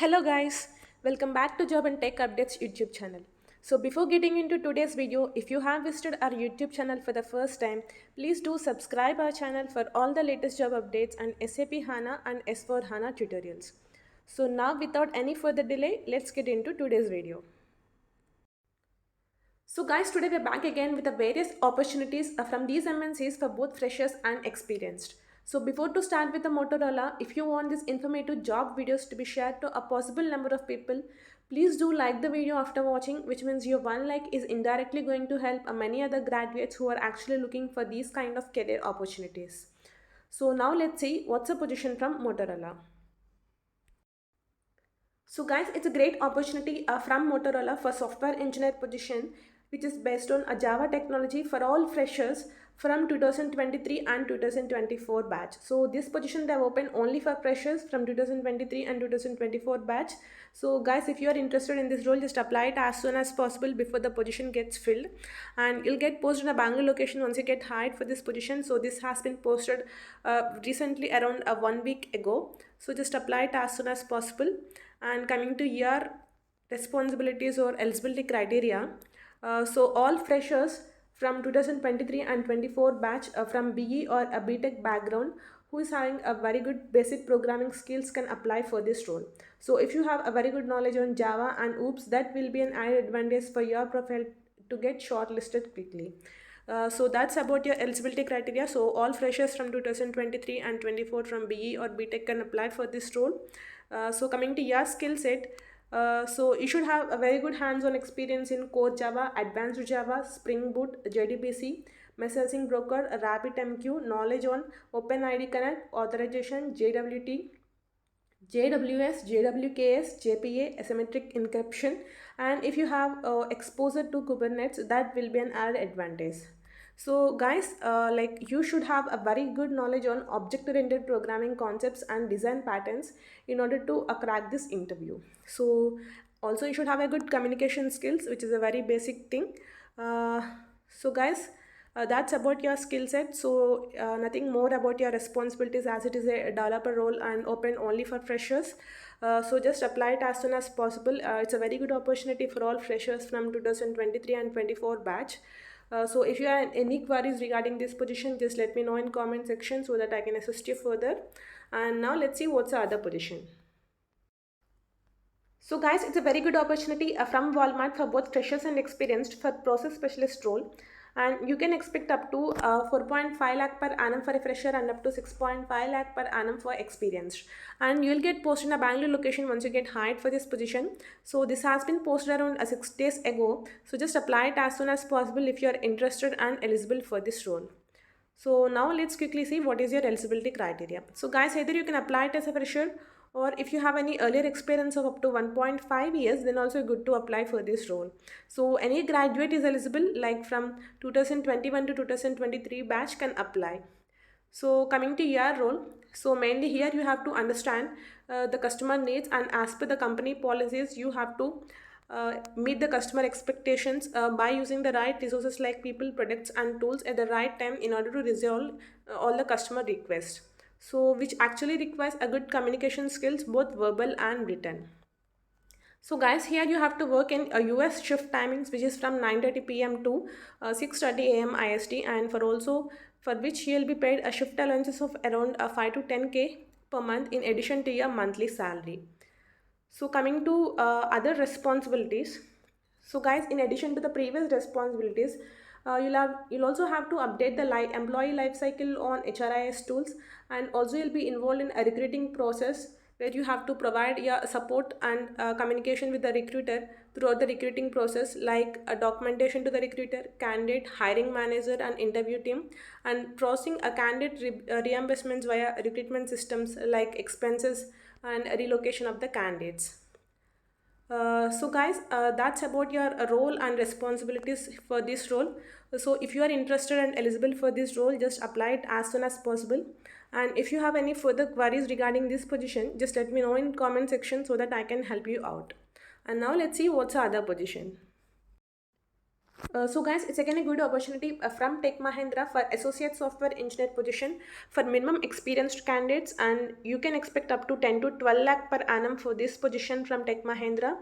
Hello guys, welcome back to Job and Tech Updates YouTube channel. So before getting into today's video, if you have visited our YouTube channel for the first time, please do subscribe our channel for all the latest job updates and SAP HANA and S4 HANA tutorials. So now without any further delay, let's get into today's video. So guys, today we're back again with the various opportunities from these MNCs for both freshers and experienced. So before to start with the Motorola, if you want these informative job videos to be shared to a possible number of people, please do like the video after watching, which means your one like is indirectly going to help many other graduates who are actually looking for these kind of career opportunities. So now let's see what's the position from Motorola. So guys, it's a great opportunity from Motorola for software engineer position, which is based on a Java technology for all freshers from 2023 and 2024 batch. So this position they have opened only for freshers from 2023 and 2024 batch. So guys, if you are interested in this role, just apply it as soon as possible before the position gets filled, and you'll get posted in a Bangalore location once you get hired for this position. So this has been posted recently around 1 week ago. So just apply it as soon as possible. And coming to your responsibilities or eligibility criteria, so all freshers from 2023 and 24 batch from BE or a BTech background who is having a very good basic programming skills can apply for this role. So if you have a very good knowledge on Java and OOPS, that will be an added advantage for your profile to get shortlisted quickly. So that's about your eligibility criteria. So all freshers from 2023 and 24 from BE or BTech can apply for this role. So coming to your skill set, so you should have a very good hands-on experience in core Java, advanced Java, Spring Boot, JDBC, messaging broker, RabbitMQ, knowledge on OpenID Connect, authorization, JWT, JWS, JWKS, JPA, asymmetric encryption, and if you have exposure to Kubernetes, that will be an added advantage. So guys, like you should have a very good knowledge on object-oriented programming concepts and design patterns in order to crack this interview. So also you should have a good communication skills, which is a very basic thing. So guys, that's about your skill set. So nothing more about your responsibilities, as it is a developer role and open only for freshers. So just apply it as soon as possible. It's a very good opportunity for all freshers from 2023 and 24 batch. So if you have any queries regarding this position, just let me know in comment section so that I can assist you further. And now let's see what's the other position. So guys, it's a very good opportunity from Walmart for both freshers and experienced for process specialist role. And you can expect up to 4.5 lakh per annum for a fresher and up to 6.5 lakh per annum for experienced. And you will get posted in a Bangalore location once you get hired for this position. So this has been posted around 6 days ago. So just apply it as soon as possible if you are interested and eligible for this role. So now let's quickly see what is your eligibility criteria. So guys, either you can apply it as a fresher, or if you have any earlier experience of up to 1.5 years, then also good to apply for this role. So any graduate is eligible, like from 2021 to 2023 batch can apply. So coming to your role, so mainly here you have to understand the customer needs, and as per the company policies, you have to meet the customer expectations by using the right resources like people, products and tools at the right time in order to resolve all the customer requests. So which actually requires a good communication skills, both verbal and written. So guys, here you have to work in a US shift timings, which is from 9:30 p.m. to 6:30 a.m. IST, and for which you'll be paid a shift allowances of around 5 to 10K per month in addition to your monthly salary. So coming to other responsibilities. So guys, in addition to the previous responsibilities, you'll also have to update the employee life cycle on HRIS tools, and also you'll be involved in a recruiting process where you have to provide your support and communication with the recruiter throughout the recruiting process, like a documentation to the recruiter, candidate, hiring manager and interview team, and processing a candidate reimbursements via recruitment systems like expenses and relocation of the candidates. So guys, that's about your role and responsibilities for this role. So if you are interested and eligible for this role, just apply it as soon as possible. And if you have any further queries regarding this position, just let me know in comment section so that I can help you out. And now let's see what's the other position. So guys, it's again a good opportunity from Techmahindra for associate software engineer position for minimum experienced candidates, and you can expect up to 10 to 12 lakh per annum for this position from Techmahindra.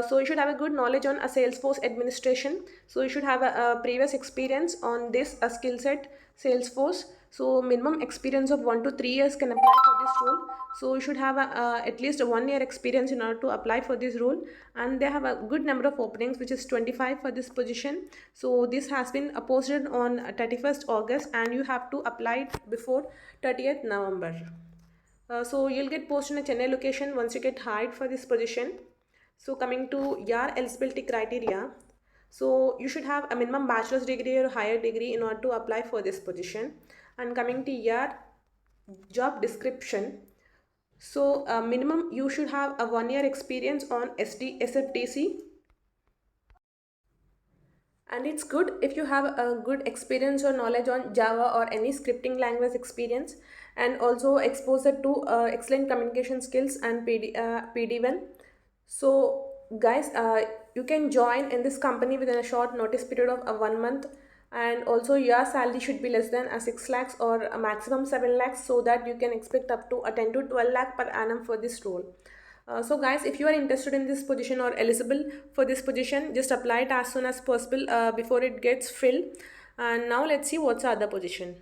So you should have a good knowledge on a Salesforce administration. So you should have a previous experience on this skill set Salesforce. So minimum experience of 1 to 3 years can apply for this role. So you should have at least a 1 year experience in order to apply for this role, and they have a good number of openings, which is 25 for this position. So this has been posted on 31st August, and you have to apply it before 30th November. So you'll get posted in a Chennai location once you get hired for this position. So coming to your eligibility criteria, so you should have a minimum bachelor's degree or higher degree in order to apply for this position. And coming to your job description, so minimum you should have a 1 year experience on SD SFTC, and it's good if you have a good experience or knowledge on Java or any scripting language experience, and also exposure to excellent communication skills and PD1. So guys, you can join in this company within a short notice period of 1 month, and also your salary should be less than 6 lakhs or a maximum 7 lakhs, so that you can expect up to a 10 to 12 lakh per annum for this role. So guys, if you are interested in this position or eligible for this position, just apply it as soon as possible before it gets filled. And now let's see what's the other position.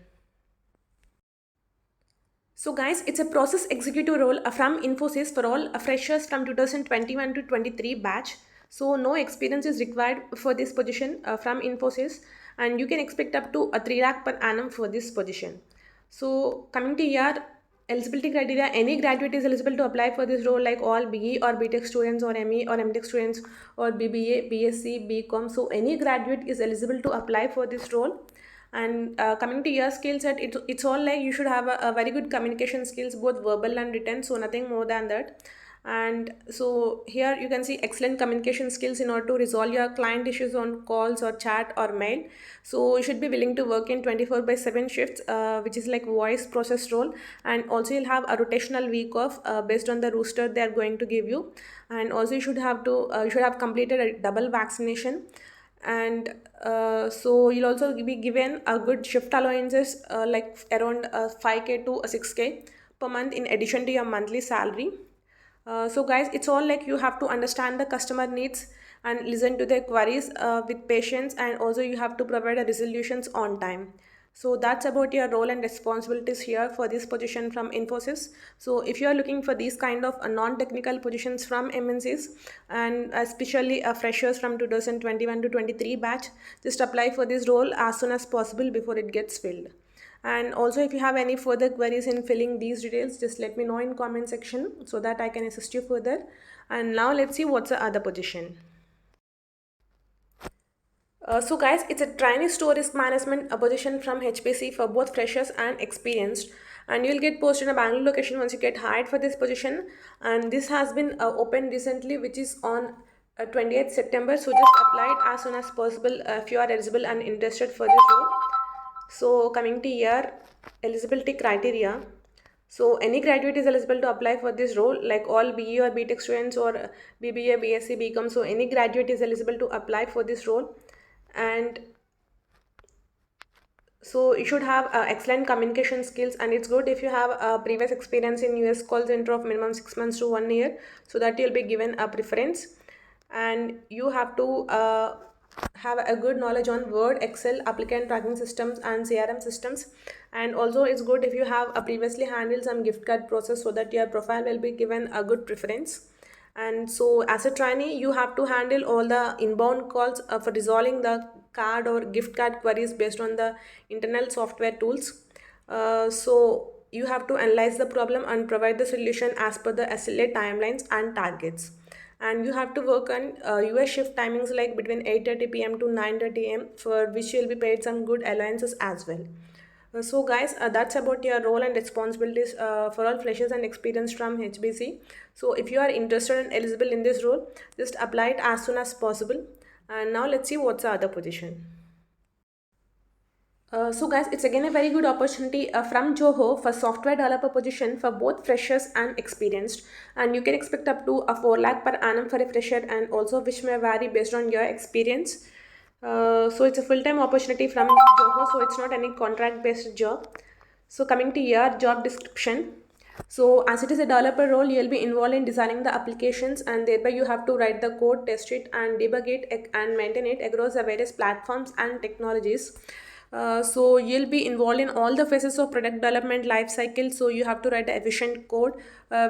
So guys, it's a process executive role from Infosys for all freshers from 2021 to 23 batch. So no experience is required for this position from Infosys, and you can expect up to a 3 lakh per annum for this position. So coming to your eligibility criteria, any graduate is eligible to apply for this role, like all BE or BTech students or ME or MTech students or BBA, BSc, BCom. So any graduate is eligible to apply for this role. And coming to your skill set, it's all like you should have a very good communication skills, both verbal and written, so nothing more than that. And so here you can see excellent communication skills in order to resolve your client issues on calls or chat or mail. So you should be willing to work in 24/7 shifts, which is like voice process role, and also you'll have a rotational week off based on the rooster they are going to give you. And also you should have completed a double vaccination, and so you'll also be given a good shift allowances, like around 5k to 6k per month in addition to your monthly salary. So guys, it's all like you have to understand the customer needs and listen to their queries with patience, and also you have to provide a resolutions on time. So that's about your role and responsibilities here for this position from Infosys. So if you are looking for these kind of non-technical positions from MNCs, and especially freshers from 2021 to 23 batch, just apply for this role as soon as possible before it gets filled. And also, if you have any further queries in filling these details, just let me know in comment section so that I can assist you further. And now let's see what's the other position. So guys, it's a trainee store risk management position from HPC for both freshers and experienced, and you'll get posted in a Bangalore location once you get hired for this position. And this has been opened recently, which is on 28th September. So just apply it as soon as possible if you are eligible and interested for this role. So coming to your eligibility criteria, so any graduate is eligible to apply for this role, like all BE or BTech students or BBA, BSc, BCom. So any graduate is eligible to apply for this role. And so you should have excellent communication skills, and it's good if you have previous experience in US call center of minimum 6 months to 1 year, so that you'll be given a preference. And you have to have a good knowledge on Word, Excel, applicant tracking systems and CRM systems. And also it's good if you have previously handled some gift card process, so that your profile will be given a good preference. And so as a trainee, you have to handle all the inbound calls for resolving the card or gift card queries based on the internal software tools. So you have to analyze the problem and provide the solution as per the SLA timelines and targets. And you have to work on US shift timings, like between 8:30 p.m. to 9:30 a.m., for which you'll be paid some good allowances as well. So guys, that's about your role and responsibilities for all freshers and experienced from HBC. So if you are interested and eligible in this role, just apply it as soon as possible. And now let's see what's the other position. So guys, it's again a very good opportunity from Zoho for software developer position for both freshers and experienced, and you can expect up to a 4 lakh per annum for a fresher, and also which may vary based on your experience. So it's a full-time opportunity from Zoho, so it's not any contract-based job. So coming to your job description. So as it is a developer role, you'll be involved in designing the applications, and thereby you have to write the code, test it, and debug it and maintain it across the various platforms and technologies. So you'll be involved in all the phases of product development life cycle. So you have to write the efficient code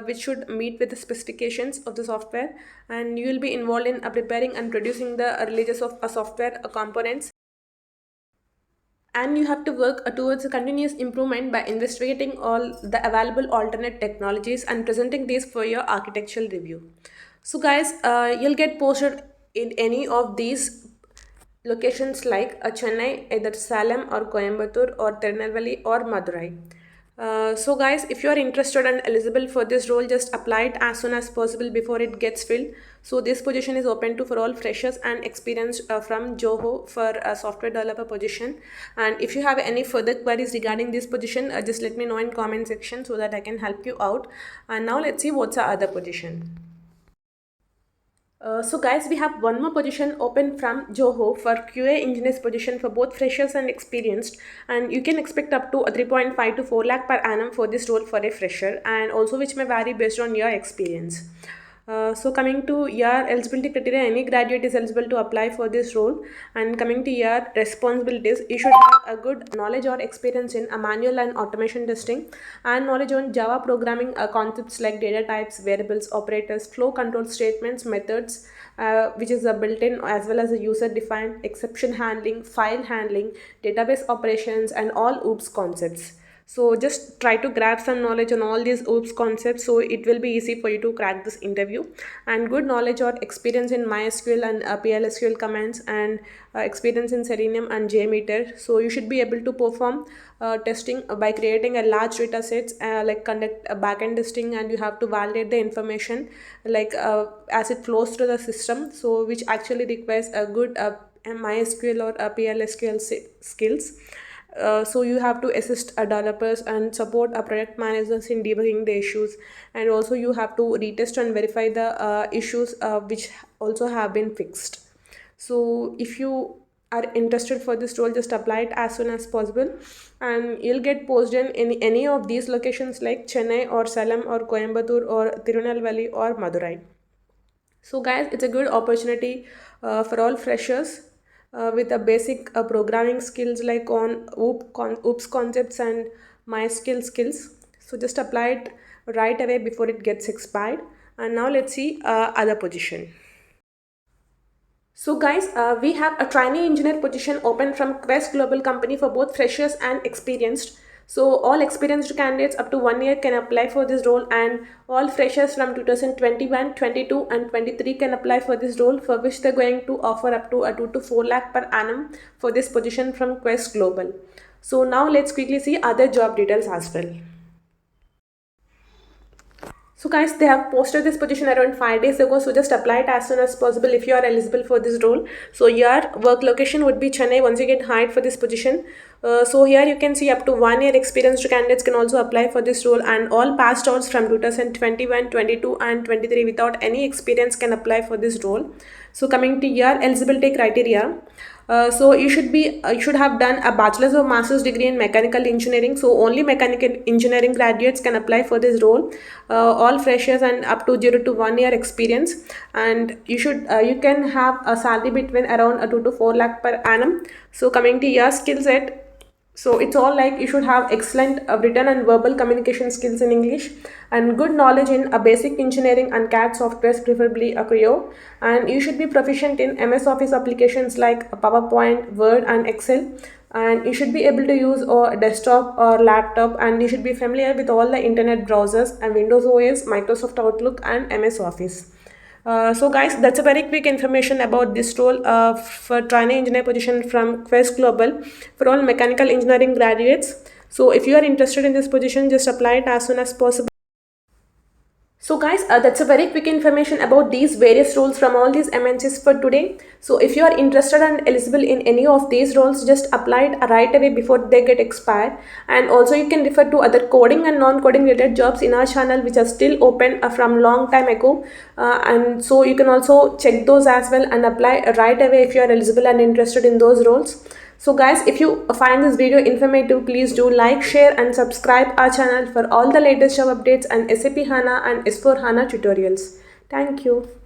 which should meet with the specifications of the software, and you will be involved in preparing and producing the releases of software components, and you have to work towards a continuous improvement by investigating all the available alternate technologies and presenting these for your architectural review. So guys, you'll get posted in any of these locations like Chennai, either Salem or Coimbatore or Tirunelveli or Madurai. So guys, if you are interested and eligible for this role, just apply it as soon as possible before it gets filled. So this position is open to for all freshers and experienced from Joho for a software developer position. And if you have any further queries regarding this position, just let me know in comment section so that I can help you out. And now let's see what's the other position. So guys, we have one more position open from Joho for QA engineers position for both freshers and experienced, and you can expect up to 3.5 to 4 lakh per annum for this role for a fresher, and also which may vary based on your experience. So coming to your eligibility criteria, any graduate is eligible to apply for this role. And coming to your responsibilities, you should have a good knowledge or experience in a manual and automation testing, and knowledge on Java programming concepts like data types, variables, operators, flow control statements, methods, which is a built-in as well as a user-defined, exception handling, file handling, database operations, and all OOPS concepts. So just try to grab some knowledge on all these OOPS concepts, so it will be easy for you to crack this interview. And good knowledge or experience in MySQL and PLSQL commands, and experience in Selenium and JMeter. So you should be able to perform testing by creating a large data sets, like conduct a backend testing, and you have to validate the information like as it flows through the system. So which actually requires a good MySQL or PLSQL skills. So you have to assist developers and support project managers in debugging the issues, and also you have to retest and verify the issues which also have been fixed. So if you are interested for this role, just apply it as soon as possible, and you'll get posted in any of these locations like Chennai or Salem or Coimbatore or Tirunelveli or Madurai. So guys, it's a good opportunity for all freshers with a basic programming skills like on OOPS concepts and MySQL skills. So just apply it right away before it gets expired. And now let's see other position. So guys, we have a trainee engineer position open from Quest Global Company for both freshers and experienced. So all experienced candidates up to 1 year can apply for this role, and all freshers from 2021, 22 and 23 can apply for this role, for which they're going to offer up to a 2 to 4 lakh per annum for this position from Quest Global. So now let's quickly see other job details as well. So guys, they have posted this position around 5 days ago, so just apply it as soon as possible if you are eligible for this role. So your work location would be Chennai once you get hired for this position. So here you can see up to 1 year experienced candidates can also apply for this role, and all passed outs from 2021, 22 and 23 without any experience can apply for this role. So coming to your eligibility criteria, so you should have done a bachelor's or master's degree in mechanical engineering. So only mechanical engineering graduates can apply for this role. All freshers and up to 0 to 1 year experience, and you can have a salary between around 2 to 4 lakh per annum. So coming to your skill set, so it's all like you should have excellent written and verbal communication skills in English, and good knowledge in a basic engineering and CAD softwares, preferably a Creo, and you should be proficient in MS Office applications like PowerPoint, Word and Excel, and you should be able to use a desktop or laptop, and you should be familiar with all the internet browsers and Windows OS, Microsoft Outlook and MS Office. So guys, that's a very quick information about this role for trainee engineer position from Quest Global for all mechanical engineering graduates. So if you are interested in this position, just apply it as soon as possible. So guys, that's a very quick information about these various roles from all these MNCs for today. So if you are interested and eligible in any of these roles, just apply it right away before they get expired. And also you can refer to other coding and non-coding related jobs in our channel which are still open from long time ago. And so you can also check those as well and apply right away if you are eligible and interested in those roles. So guys, if you find this video informative, please do like, share and subscribe our channel for all the latest job updates and SAP HANA and S4 HANA tutorials. Thank you.